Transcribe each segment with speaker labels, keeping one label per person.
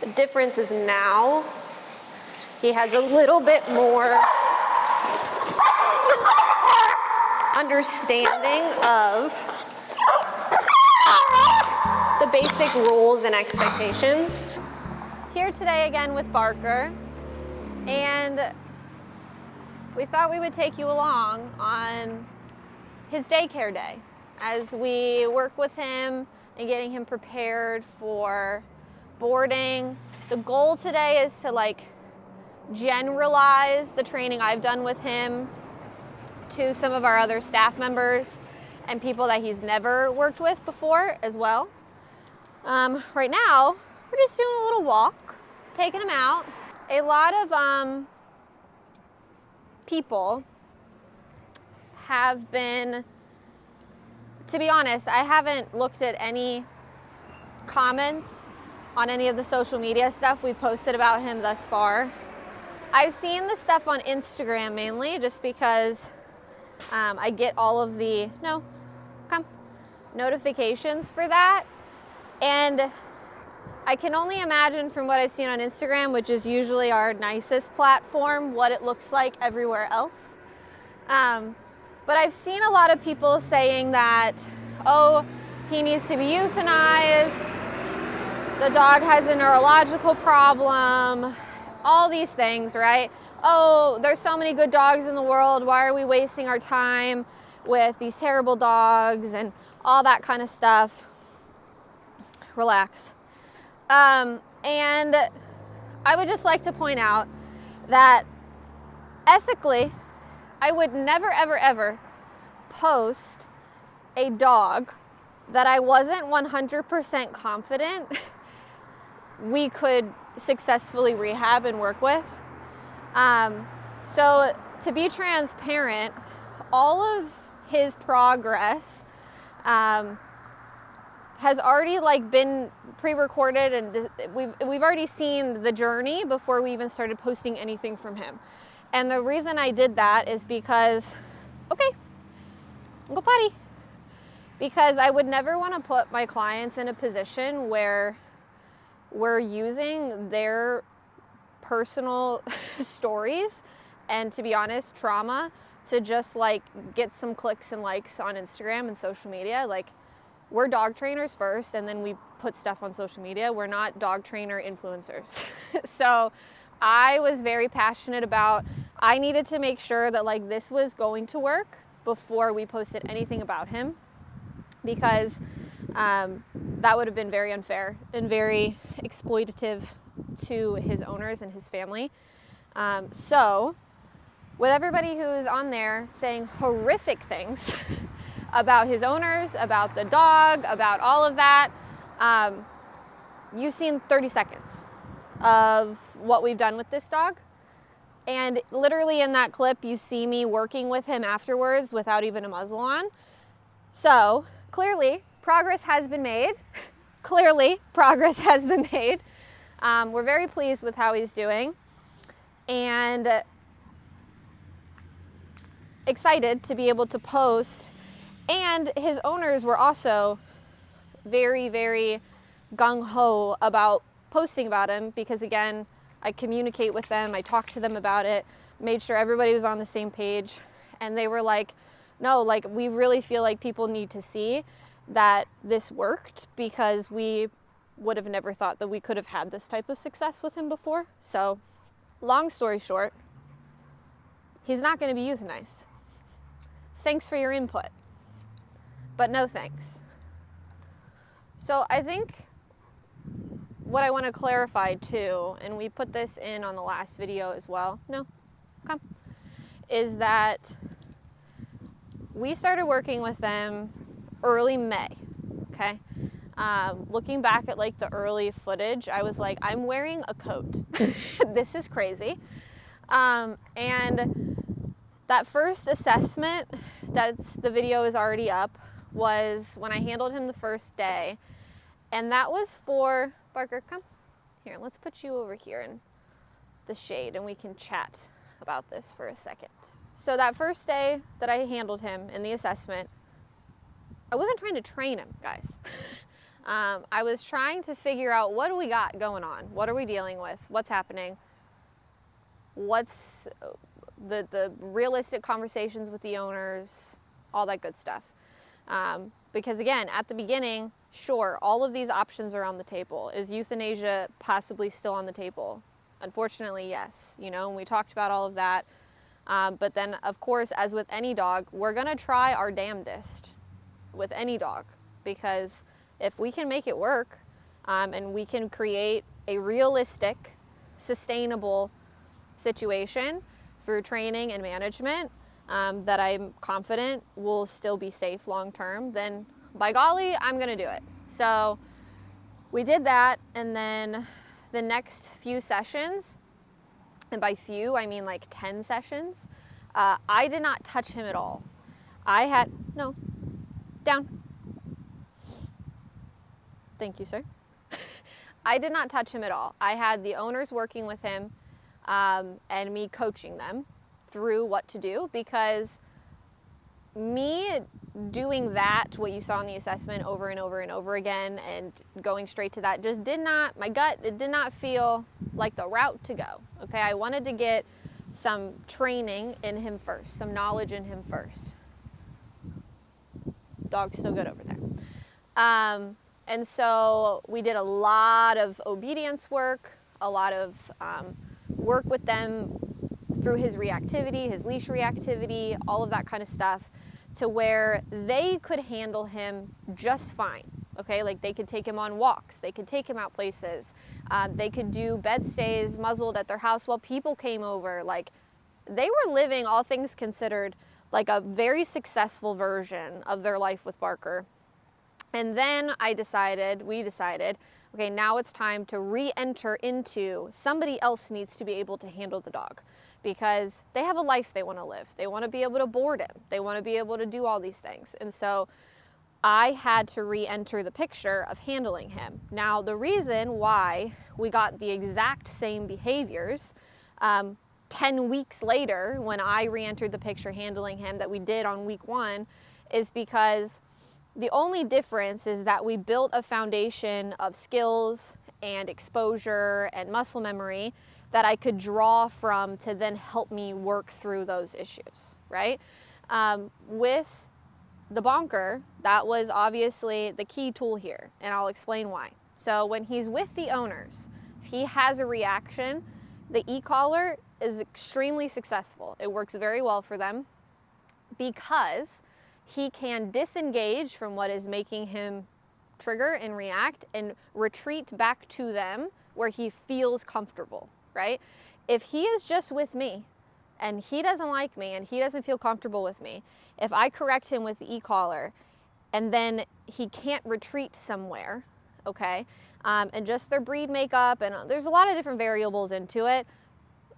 Speaker 1: The difference is now he has a little bit more understanding of the basic rules and expectations. Here today again with Barker, and we thought we would take you along on his daycare day as we work with him and getting him prepared for boarding. The goal today is to generalize the training I've done with him to some of our other staff members and people that he's never worked with before as well. Right now, we're just doing a little walk, taking him out. A lot of people have been, to be honest, I haven't looked at any comments on any of the social media stuff we posted about him thus far. I've seen the stuff on Instagram mainly just because I get all of the notifications for that. And I can only imagine from what I've seen on Instagram, which is usually our nicest platform, what it looks like everywhere else. But I've seen a lot of people saying that, oh, he needs to be euthanized, the dog has a neurological problem, all these things, right? Oh, there's so many good dogs in the world, why are we wasting our time with these terrible dogs and all that kind of stuff. Relax. And I would just like to point out that ethically, I would never, ever, ever post a dog that I wasn't 100% confident we could successfully rehab and work with. So to be transparent, all of his progress has already been pre-recorded, and we've already seen the journey before we even started posting anything from him. And the reason I did that is because, okay, go potty. Because I would never want to put my clients in a position where we're using their personal stories and, to be honest, trauma to just get some clicks and likes on Instagram and social media. We're dog trainers first, and then we put stuff on social media. We're not dog trainer influencers. So I was very passionate about, I needed to make sure that this was going to work before we posted anything about him, because that would have been very unfair and very exploitative to his owners and his family. So with everybody who's on there saying horrific things about his owners, about the dog, about all of that, you've seen 30 seconds of what we've done with this dog. And literally in that clip, you see me working with him afterwards without even a muzzle on. So clearly, progress has been made. Clearly, progress has been made. We're very pleased with how he's doing, and excited to be able to post. And his owners were also very, very gung-ho about posting about him, because again, I communicate with them, I talked to them about it, made sure everybody was on the same page, and they were like, no, we really feel like people need to see that this worked, because we would have never thought that we could have had this type of success with him before. So long story short, he's not going to be euthanized. Thanks for your input, but no thanks. So I think what I want to clarify too, and we put this in on the last video as well, is that we started working with them early May, okay? Looking back at the early footage, I was like, I'm wearing a coat. This is crazy. And that first assessment, the video is already up, was when I handled him the first day. And that was for, Barker, come here, let's put you over here in the shade and we can chat about this for a second. So that first day that I handled him in the assessment, I wasn't trying to train him, guys. I was trying to figure out, what do we got going on? What are we dealing with? What's happening? What's the realistic conversations with the owners, all that good stuff. Because again, at the beginning, sure, all of these options are on the table. Is euthanasia possibly still on the table? Unfortunately, yes. You know, and we talked about all of that. But then, of course, as with any dog, we're going to try our damnedest with any dog, because if we can make it work, and we can create a realistic, sustainable situation through training and management, that I'm confident will still be safe long term, then by golly, I'm going to do it. So we did that, and then the next few sessions, and by few, I mean like 10 sessions, I did not touch him at all. No, down. Thank you, sir. I did not touch him at all. I had the owners working with him, and me coaching them through what to do, because me doing that, what you saw in the assessment over and over and over again, and going straight to that, just did not, my gut, it did not feel like the route to go. Okay, I wanted to get some training in him first, some knowledge in him first. Dog's so good over there. And so we did a lot of obedience work, a lot of work with them through his reactivity, his leash reactivity, all of that kind of stuff, to where they could handle him just fine. Okay, like they could take him on walks, they could take him out places, they could do bed stays muzzled at their house while people came over. Like, they were living, all things considered, like a very successful version of their life with Barker. And then we decided, okay, now it's time to re-enter into, somebody else needs to be able to handle the dog, because they have a life they want to live. They want to be able to board him. They want to be able to do all these things. And so I had to re-enter the picture of handling him. Now, the reason why we got the exact same behaviors 10 weeks later, when I re-entered the picture handling him, that we did on week 1, is because the only difference is that we built a foundation of skills and exposure and muscle memory that I could draw from to then help me work through those issues, right? With the bonker, that was obviously the key tool here, and I'll explain why. So when he's with the owners, if he has a reaction, the e-collar is extremely successful. It works very well for them, because he can disengage from what is making him trigger and react and retreat back to them where he feels comfortable, right? If he is just with me and he doesn't like me and he doesn't feel comfortable with me, if I correct him with the e-collar and then he can't retreat somewhere, okay, and just their breed makeup, and there's a lot of different variables into it.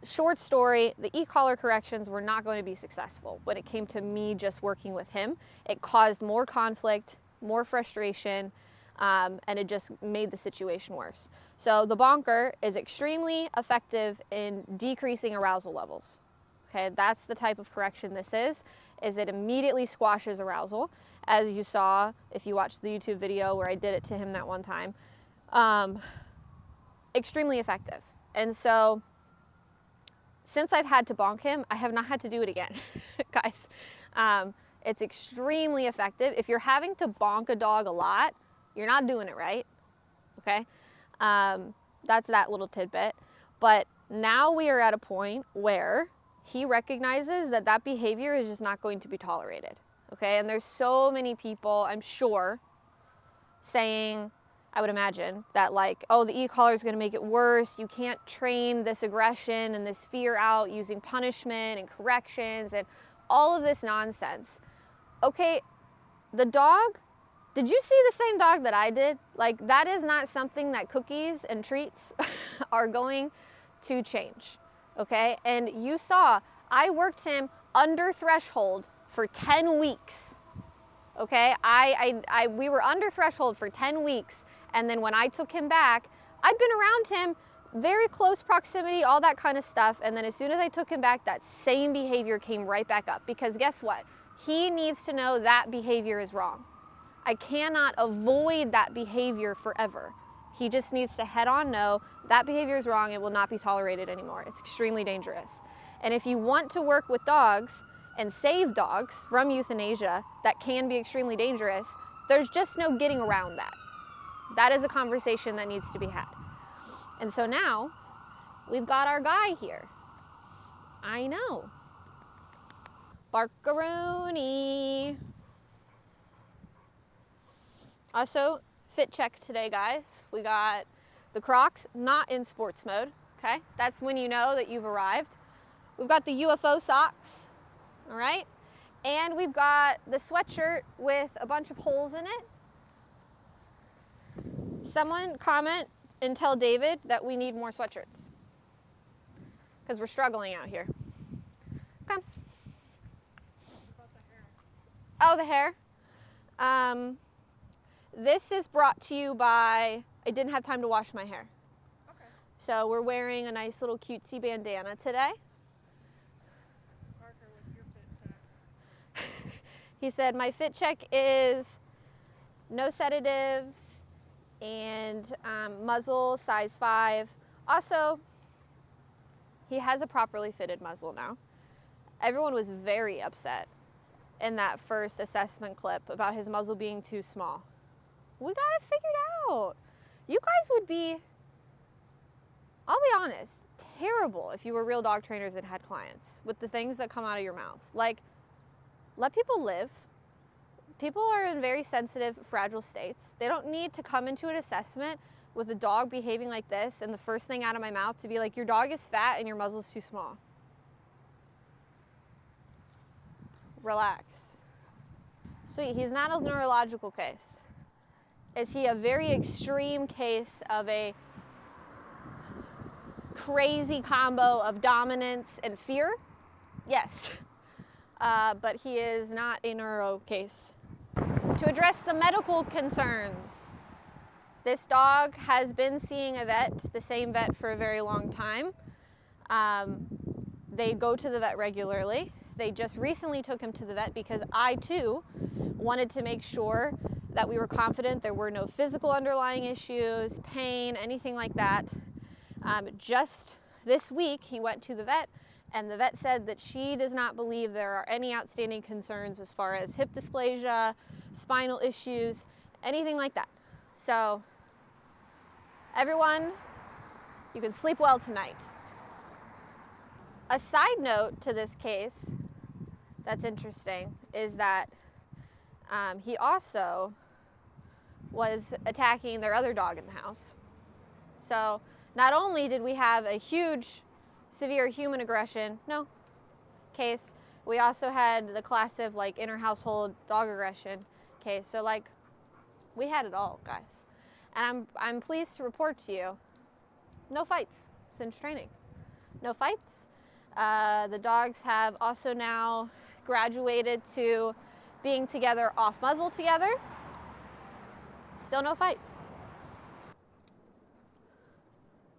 Speaker 1: Short story, the e-collar corrections were not going to be successful when it came to me just working with him. It caused more conflict, more frustration, and it just made the situation worse. So the bonker is extremely effective in decreasing arousal levels. Okay, that's the type of correction this is it immediately squashes arousal, as you saw if you watched the YouTube video where I did it to him that one time. Extremely effective. And so since I've had to bonk him, I have not had to do it again, guys. It's extremely effective. If you're having to bonk a dog a lot, you're not doing it right, okay? That's that little tidbit. But now we are at a point where he recognizes that that behavior is just not going to be tolerated, okay? And there's so many people, I'm sure, saying, I would imagine, that like, oh, the e-collar is going to make it worse. You can't train this aggression and this fear out using punishment and corrections and all of this nonsense. Okay, the dog, did you see the same dog that I did? Like, that is not something that cookies and treats are going to change, okay? And you saw, I worked him under threshold for 10 weeks, okay? We were under threshold for 10 weeks. And then when I took him back, I'd been around him, very close proximity, all that kind of stuff. And then as soon as I took him back, that same behavior came right back up. Because guess what? He needs to know that behavior is wrong. I cannot avoid that behavior forever. He just needs to head on know that behavior is wrong. It will not be tolerated anymore. It's extremely dangerous. And if you want to work with dogs and save dogs from euthanasia that can be extremely dangerous, there's just no getting around that. That is a conversation that needs to be had. And so now we've got our guy here. I know. Barkaroony. Also, fit check today, guys. We got the Crocs, not in sports mode, okay? That's when you know that you've arrived. We've got the UFO socks, all right? And we've got the sweatshirt with a bunch of holes in it. Someone comment and tell David that we need more sweatshirts because we're struggling out here. Come. Oh, the hair. This is brought to you by, I didn't have time to wash my hair. Okay. So we're wearing a nice little cutesy bandana today.
Speaker 2: Barker, what's your fit check?
Speaker 1: He said, my fit check is no sedatives and muzzle size 5. Also, he has a properly fitted muzzle now. Everyone was very upset in that first assessment clip about his muzzle being too small. We got it figured out. You guys would be, I'll be honest, terrible if you were real dog trainers and had clients with the things that come out of your mouths. Like, let people live. People are in very sensitive, fragile states. They don't need to come into an assessment with a dog behaving like this and the first thing out of my mouth to be like, your dog is fat and your muzzle's too small. Relax. Sweet, he's not a neurological case. Is he a very extreme case of a crazy combo of dominance and fear? Yes. But he is not a neuro case. To address the medical concerns, this dog has been seeing a vet, the same vet, for a very long time. They go to the vet regularly. They just recently took him to the vet because I, too, wanted to make sure that we were confident there were no physical underlying issues, pain, anything like that. Just this week, he went to the vet, and the vet said that she does not believe there are any outstanding concerns as far as hip dysplasia, spinal issues, anything like that. So, everyone, you can sleep well tonight. A side note to this case that's interesting is that he also was attacking their other dog in the house. So not only did we have a huge severe human aggression case, we also had the class of like inter-household dog aggression case. So like we had it all, guys. And I'm pleased to report to you, no fights since training. No fights. The dogs have also now graduated to being together off-muzzle together. Still no fights.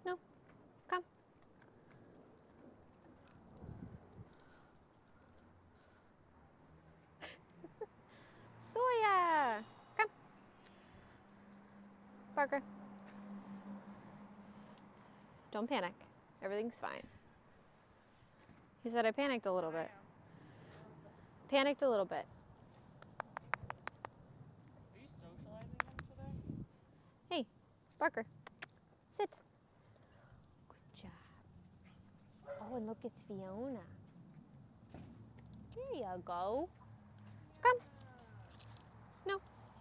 Speaker 1: No, come. Soya, come. Barker. Don't panic. Everything's fine. He said I panicked a little bit. Panicked a little bit.
Speaker 2: Are you socializing them today?
Speaker 1: Hey, Barker, sit. Good job. Oh, and look, it's Fiona. There you go. Come. No,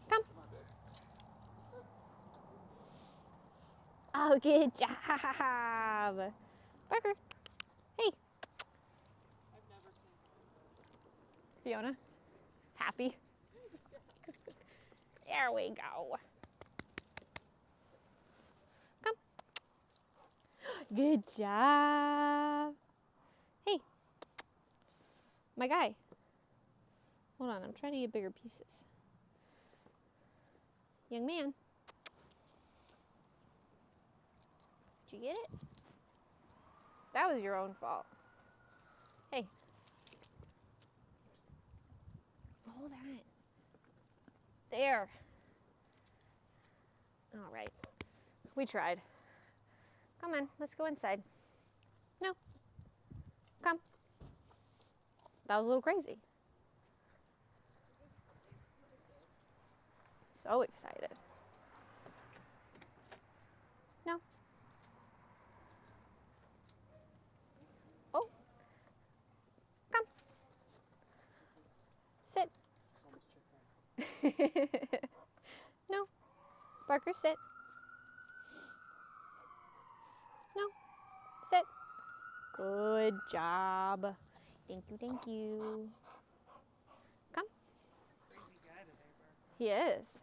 Speaker 1: come. Oh, good job. Barker, hey.
Speaker 2: I've never seen
Speaker 1: Fiona, happy. There we go. Come. Good job. Hey, my guy. Hold on, I'm trying to get bigger pieces. Young man. Did you get it? That was your own fault. Hey. Hold on. There. All right. We tried. Come on, let's go inside. No. Come. That was a little crazy. So excited. No. Oh. Come. Sit. No. Barker, sit. No. Sit. Good job. Thank you, thank you. Come.
Speaker 2: Crazy guy today, Barker.
Speaker 1: He is.
Speaker 2: It's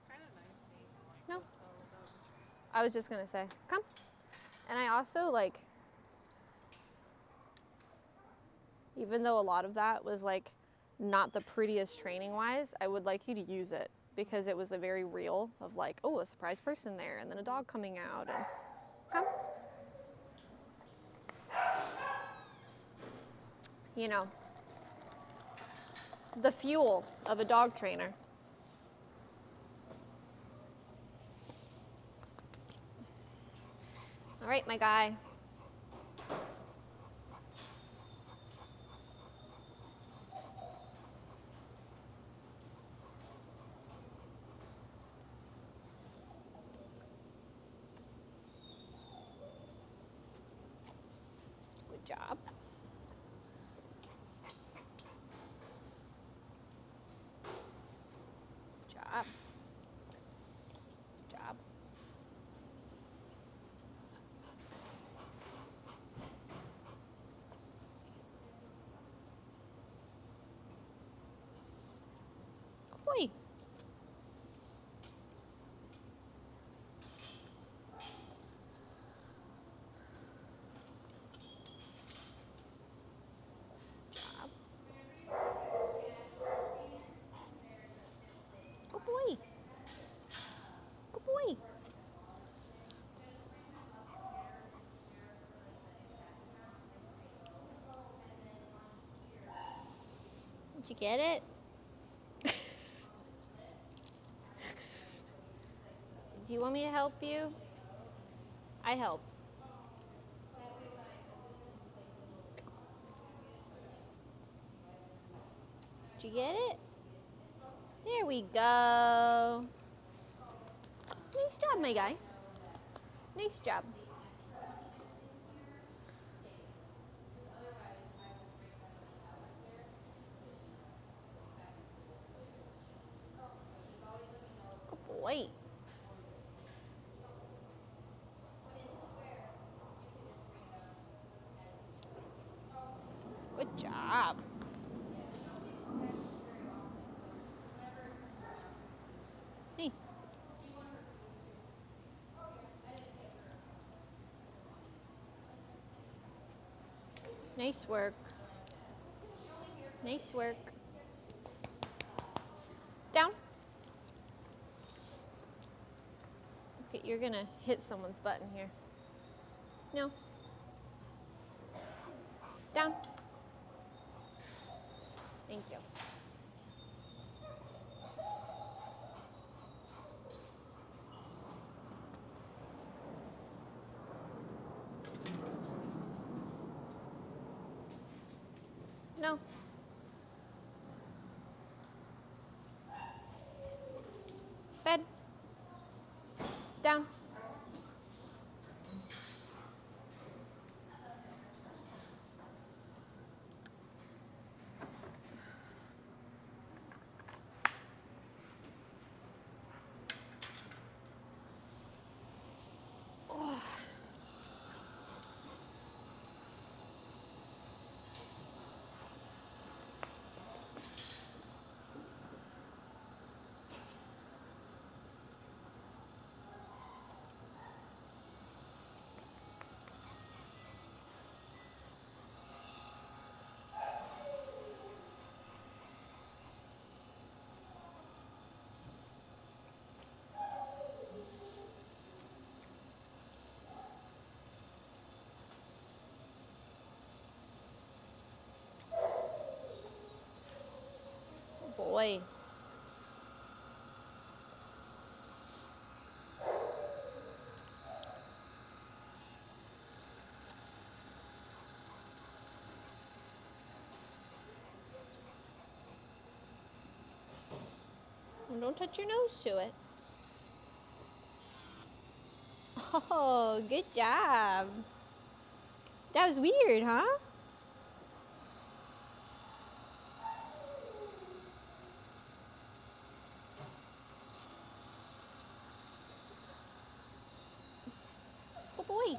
Speaker 2: kind of nice seeing him like
Speaker 1: No.
Speaker 2: go slow without the trees.
Speaker 1: I was just gonna say, come. And I also like, even though a lot of that was like not the prettiest training wise, I would like you to use it because it was a very real of like, oh, a surprise person there and then a dog coming out and come. You know, the fuel of a dog trainer. All right, my guy. Good job. Good job. Good job. Good boy. Job. Good boy. Good boy. Did you get it? Do you want me to help you? I help. Did you get it? There we go. Nice job, my guy. Nice job. Good boy. Good job. Hey. Nice work. Nice work. Down. Okay, you're gonna hit someone's button here. No. Down. Thank you. No. Bed. Down. boy. And don't touch your nose to it. Oh, good job. That was weird, huh? Oh boy.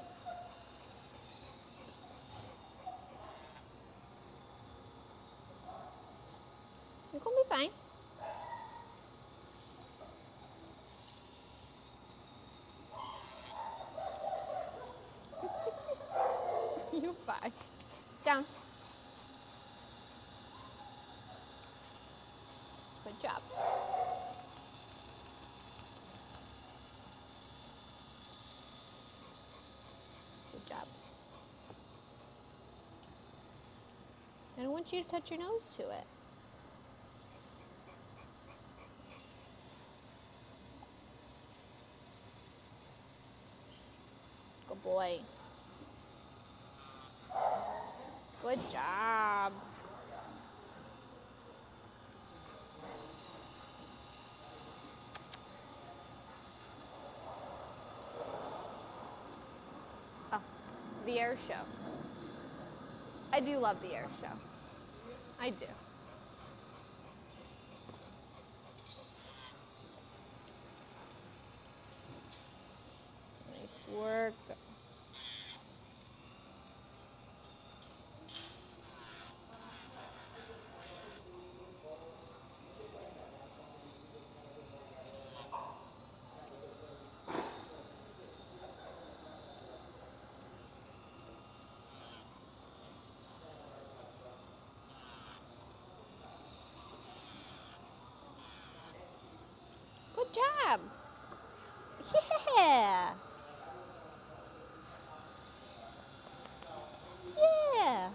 Speaker 1: You're gonna be fine. You're fine. Down. Good job. Good job. I don't want you to touch your nose to it. Good boy. Good job. Oh, the air show. I do love the air show. I do. Nice work. Good job. Yeah. Yeah.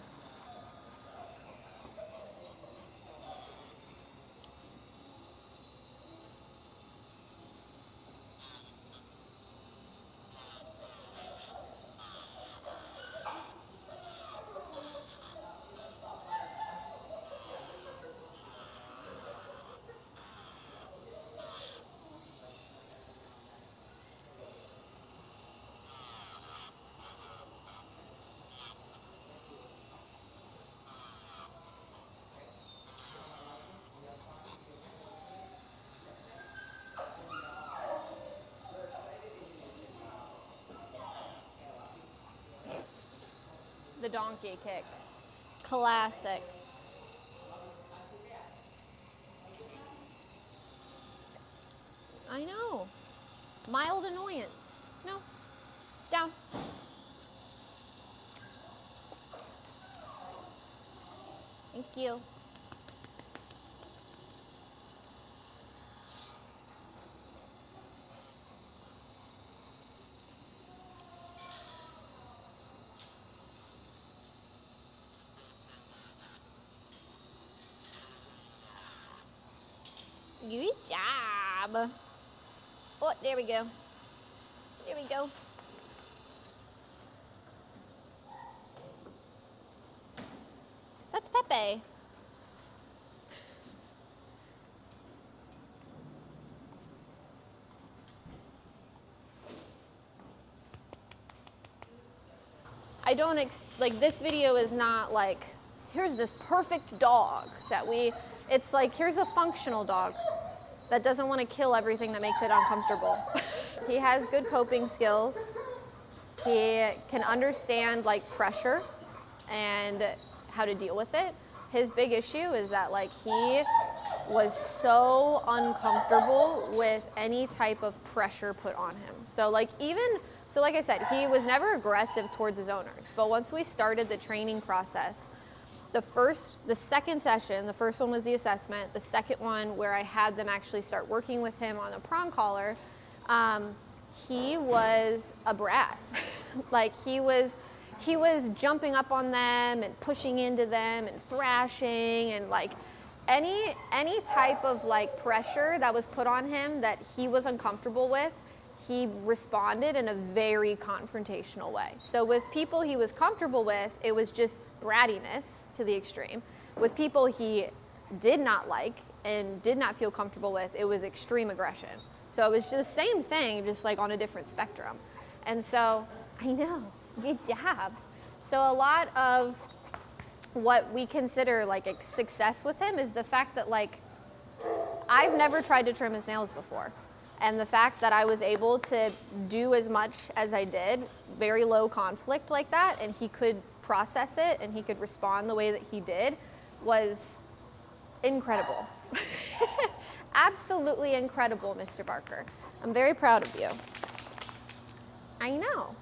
Speaker 1: The donkey kick. Classic. I know. Mild annoyance. No. Down. Thank you. Good job. Oh, there we go. There we go. That's Pepe. I don't like this video is not like here's this perfect dog that it's like here's a functional dog that doesn't want to kill everything that makes it uncomfortable. He has good coping skills. He can understand like pressure and how to deal with it. His big issue is that like he was so uncomfortable with any type of pressure put on him. So like like I said, he was never aggressive towards his owners. But once we started the training process, the second session, the first one was the assessment. The second one where I had them actually start working with him on a prong collar, he was a brat. Like he was jumping up on them and pushing into them and thrashing and like any type of like pressure that was put on him that he was uncomfortable with, he responded in a very confrontational way. So with people he was comfortable with, it was just brattiness to the extreme. With people he did not like and did not feel comfortable with, it was extreme aggression. So it was just the same thing, just like on a different spectrum. And so, I know, good job. So a lot of what we consider like a success with him is the fact that like I've never tried to trim his nails before. And the fact that I was able to do as much as I did, very low conflict like that, and he could process it and he could respond the way that he did was incredible. Absolutely incredible, Mr. Barker. I'm very proud of you. I know.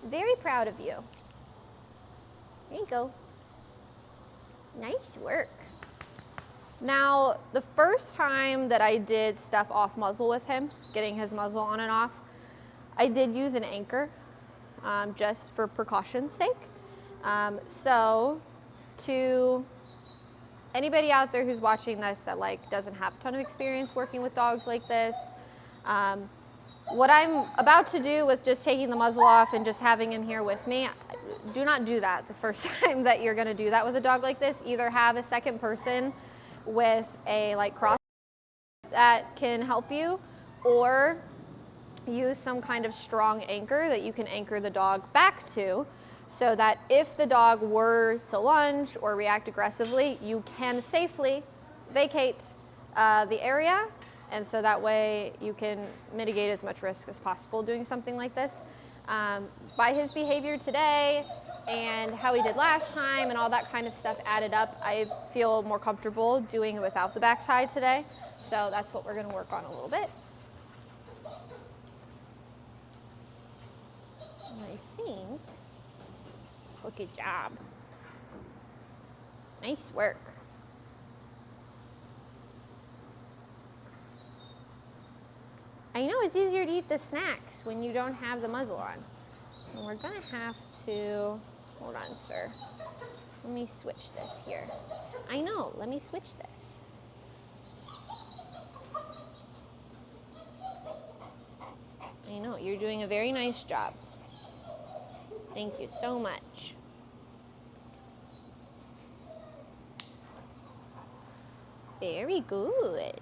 Speaker 1: Very proud of you. There you go. Nice work. Now, the first time that I did stuff off muzzle with him, getting his muzzle on and off, I did use an anchor, just for precaution's sake. So to anybody out there who's watching this that like doesn't have a ton of experience working with dogs like this, what I'm about to do with just taking the muzzle off and just having him here with me, do not do that the first time that you're gonna do that with a dog like this. Either have a second person with a like cross that can help you, or use some kind of strong anchor that you can anchor the dog back to, so that if the dog were to lunge or react aggressively, you can safely vacate the area, and so that way you can mitigate as much risk as possible doing something like this. By his behavior today and how he did last time and all that kind of stuff added up, I feel more comfortable doing it without the back tie today. So that's what we're gonna work on a little bit. And I think, oh, good job. Nice work. I know it's easier to eat the snacks when you don't have the muzzle on. And we're gonna have to, hold on, sir. Let me switch this here. I know, let me switch this. I know, you're doing a very nice job. Thank you so much. Very good.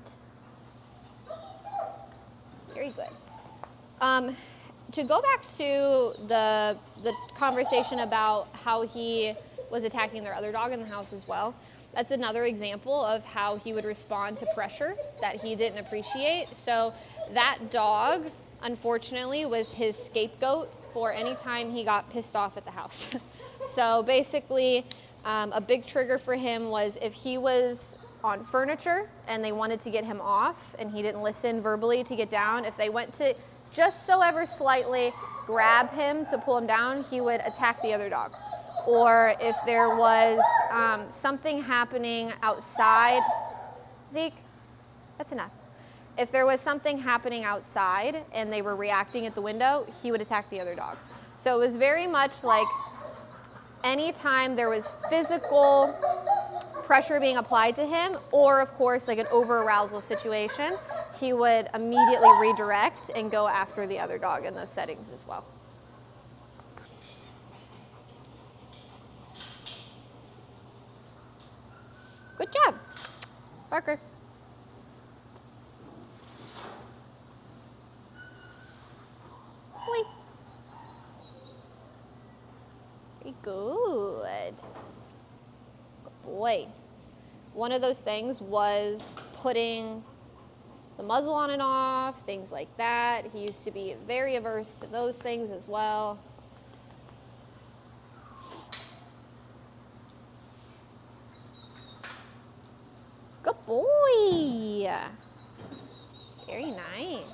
Speaker 1: Very good. To go back to the conversation about how he was attacking their other dog in the house as well, that's another example of how he would respond to pressure that he didn't appreciate. So that dog, unfortunately, was his scapegoat for any time he got pissed off at the house. So basically, a big trigger for him was if he was on furniture and they wanted to get him off and he didn't listen verbally to get down, if they went to just so ever slightly grab him to pull him down, he would attack the other dog. Or if there was something happening outside, Zeke, that's enough. If there was something happening outside and they were reacting at the window, he would attack the other dog. So it was very much like anytime there was physical pressure being applied to him, or of course like an over-arousal situation, he would immediately redirect and go after the other dog in those settings as well. Good job, Barker. Boy. Very good. Good boy. One of those things was putting the muzzle on and off, things like that. He used to be very averse to those things as well. Good boy. Very nice.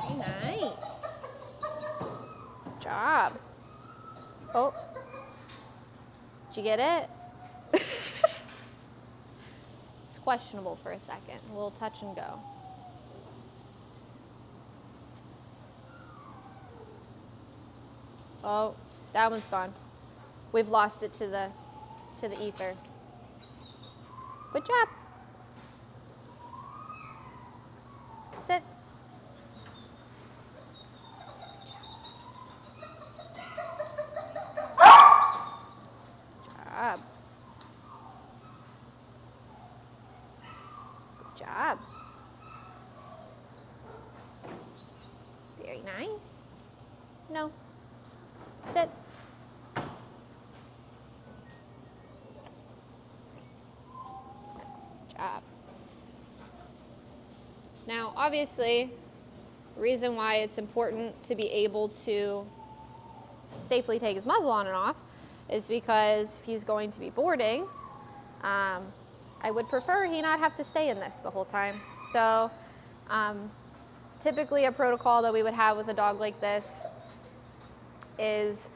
Speaker 1: Very nice. Good job. Oh, did you get it? It's questionable for a second. A little touch and go. Oh, that one's gone. We've lost it to the ether. Good job. Sit. Job. Good job. Very nice. No. Sit. Job. Now, obviously, the reason why it's important to be able to safely take his muzzle on and off is because if he's going to be boarding, I would prefer he not have to stay in this the whole time. So typically a protocol that we would have with a dog like this is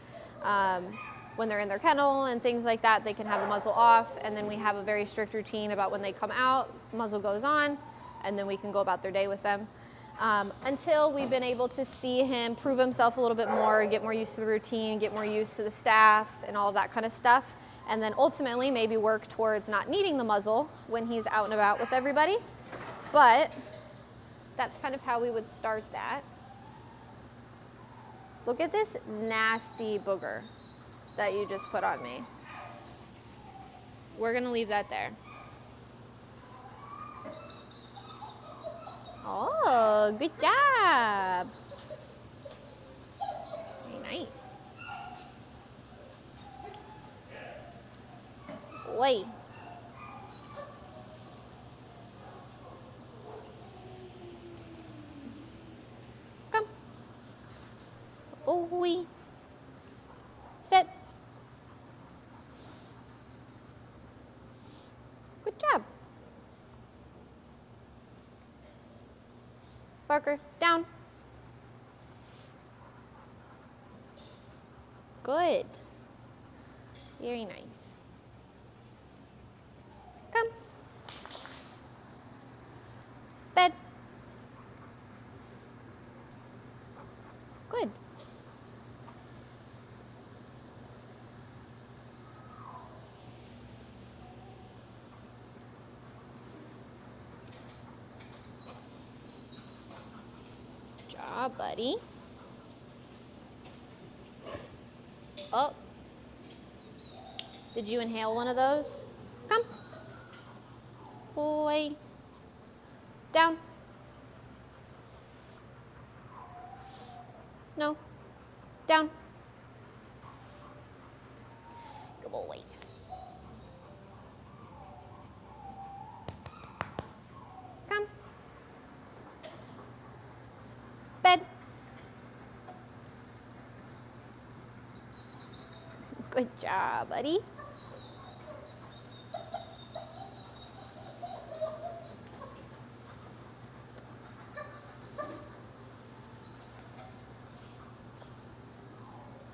Speaker 1: when they're in their kennel and things like that, they can have the muzzle off, and then we have a very strict routine about when they come out, muzzle goes on, and then we can go about their day with them. Until we've been able to see him prove himself a little bit more, get more used to the routine, get more used to the staff and all of that kind of stuff. And then ultimately maybe work towards not needing the muzzle when he's out and about with everybody. But that's kind of how we would start that. Look at this nasty booger that you just put on me. We're gonna leave that there. Oh, good job. Very nice. Boy. Come. Boy. Sit. Good job. Barker, down. Good. Very nice. Come. Bed. Good. Job, buddy. Oh. Did you inhale one of those? Come. Boy. Down. No. Down. Good boy. Come. Bed. Good job, buddy.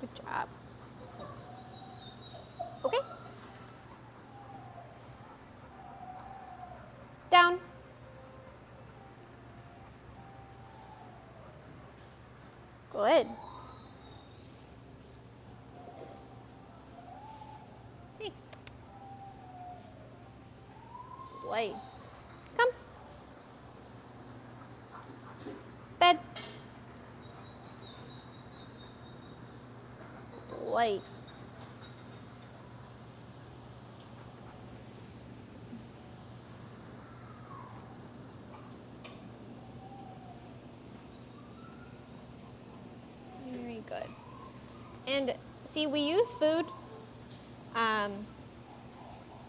Speaker 1: Good job. Okay. Down. Good. Hey. Boy. Come. Bed. Boy. Very good. And see, we use food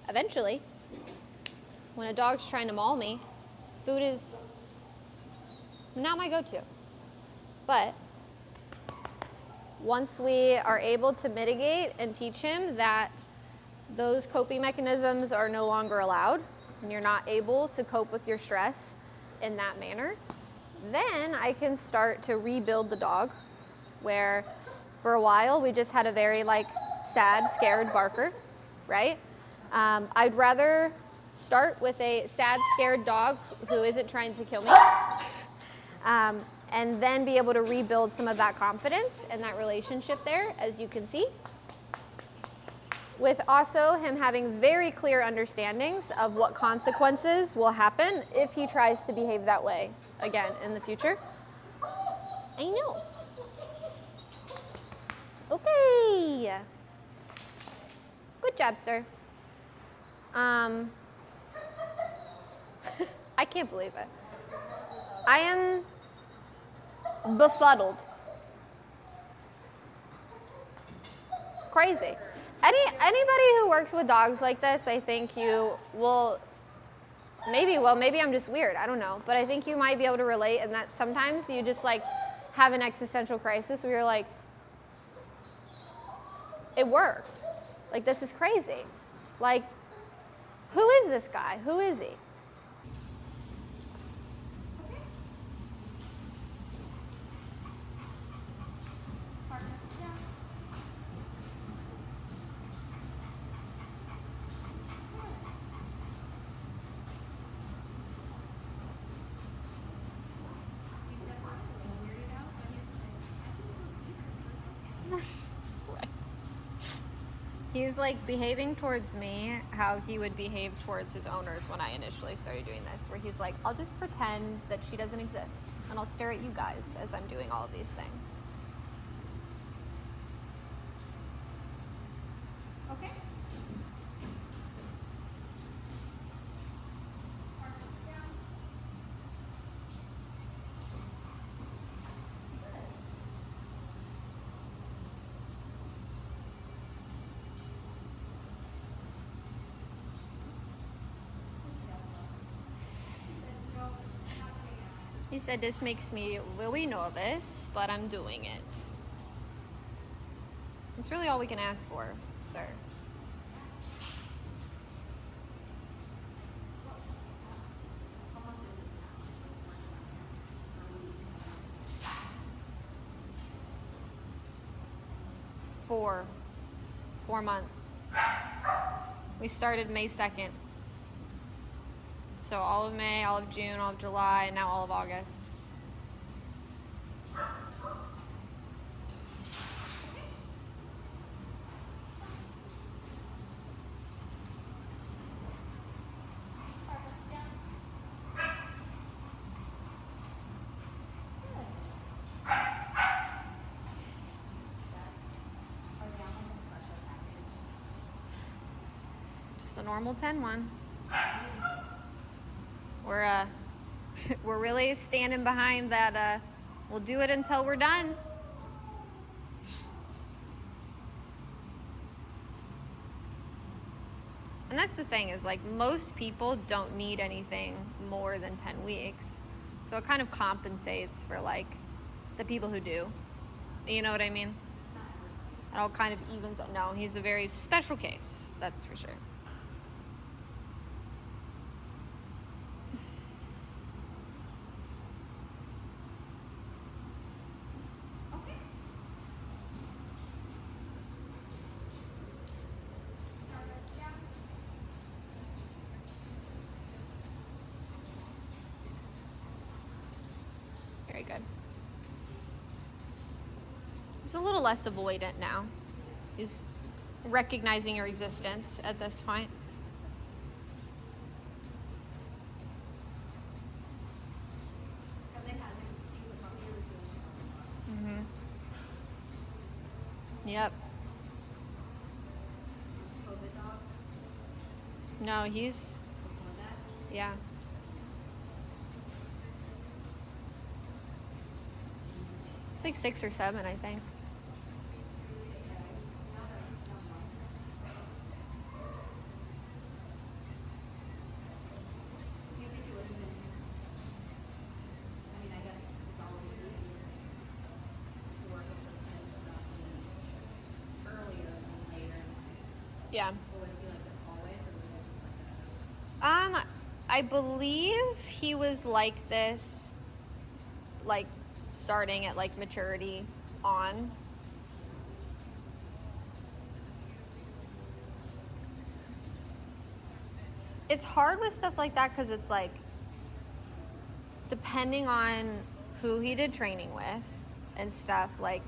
Speaker 1: eventually. When a dog's trying to maul me, food is not my go-to. But once we are able to mitigate and teach him that those coping mechanisms are no longer allowed and you're not able to cope with your stress in that manner, then I can start to rebuild the dog, where for a while we just had a very sad, scared Barker, right? I'd rather start with a sad, scared dog who isn't trying to kill me, and then be able to rebuild some of that confidence and that relationship there, as you can see. with also him having very clear understandings of what consequences will happen if he tries to behave that way again in the future. I know. Okay. Good job, sir. I can't believe it. I am befuddled. Crazy. Anybody who works with dogs like this, I think you will maybe I'm just weird, I don't know, but I think you might be able to relate in that sometimes you just like have an existential crisis where you're like, it worked. Like, this is crazy. Like, who is this guy? Who is he? He's like behaving towards me how he would behave towards his owners when I initially started doing this, where he's like, I'll just pretend that she doesn't exist and I'll stare at you guys as I'm doing all of these things. Okay. He said, this makes me really nervous, but I'm doing it. It's really all we can ask for, sir. Four months. We started May 2nd. So all of May, all of June, all of July, and now all of August. Just the normal 10 one. We're really standing behind that, we'll do it until we're done. And that's the thing is like most people don't need anything more than 10 weeks. So it kind of compensates for like the people who do. You know what I mean? It all kind of evens out. No, he's a very special case, that's for sure. Very good. He's a little less avoidant now. He's recognizing your existence at this point. Mm-hmm. Yep. No, he's... Yeah. It's like 6 or 7, I think. Yeah. I believe he was like this, like starting at like maturity on. It's hard with stuff like that because it's like, depending on who he did training with and stuff, like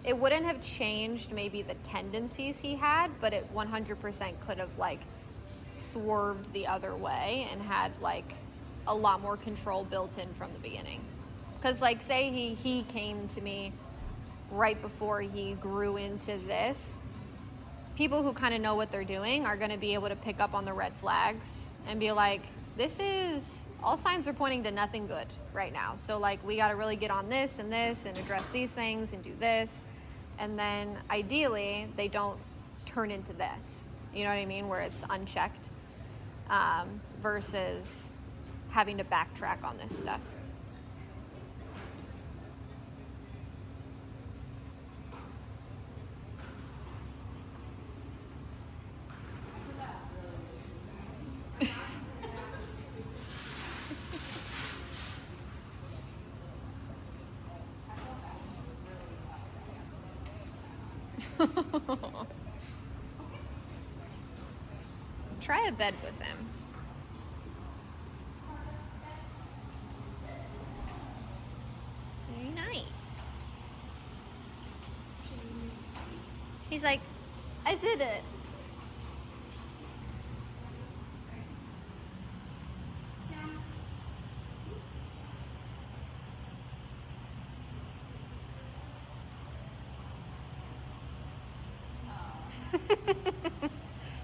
Speaker 1: it wouldn't have changed maybe the tendencies he had, but it 100% could have like swerved the other way and had like a lot more control built in from the beginning. Because like say he came to me right before he grew into this, people who kind of know what they're doing are going to be able to pick up on the red flags and be like, this is, all signs are pointing to nothing good right now. So like we got to really get on this and address these things and do this. And then ideally they don't turn into this, you know what I mean? Where it's unchecked, versus having to backtrack on this stuff. Try a bed with him. Very nice. He's like, I did it.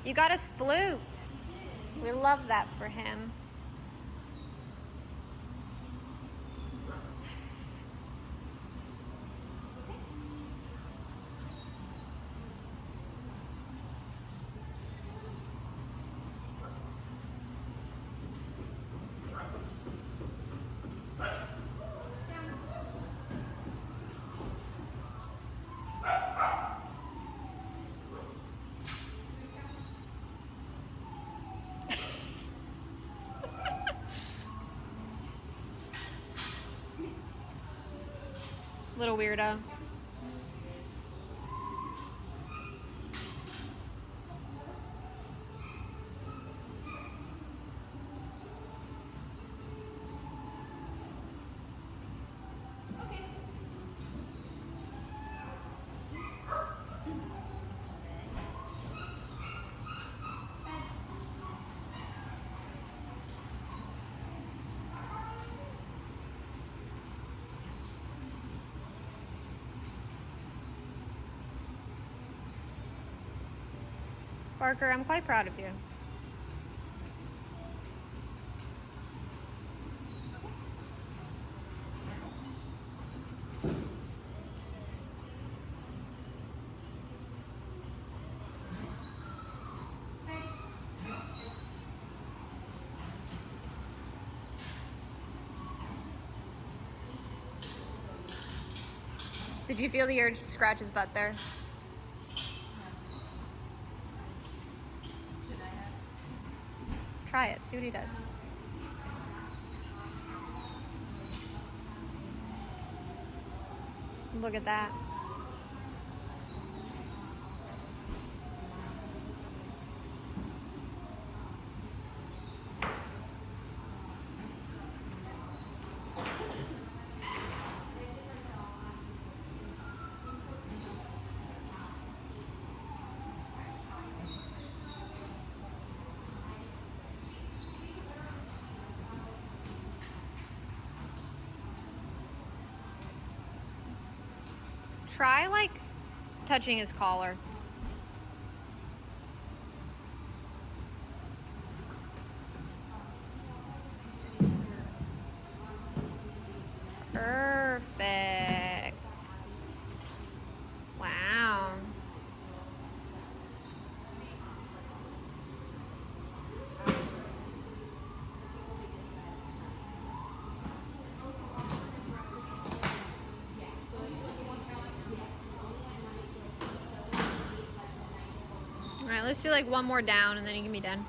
Speaker 1: You got a sploot. We love that for him. Little weirdo. Barker, I'm quite proud of you. Did you feel the urge to scratch his butt there? Try it, see what he does. Look at that. Try like touching his collar. Perfect. Wow. All right, let's do like one more down and then you can be done.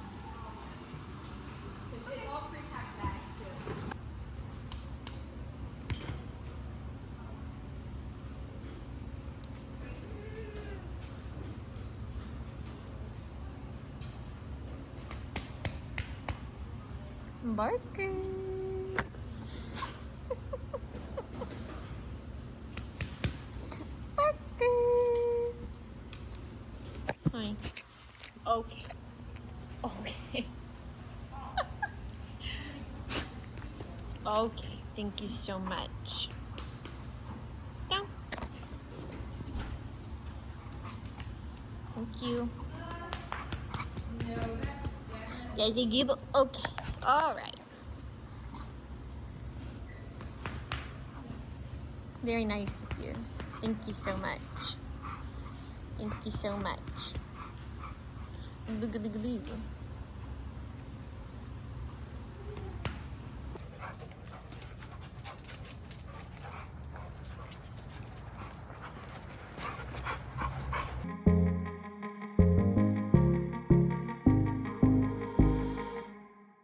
Speaker 1: Barker. Barker. Okay, thank you so much. Down. Thank you. There's a gibble. Okay, all right. Very nice of you. Thank you so much. Thank you so much. Boo-goo-boo-goo-boo.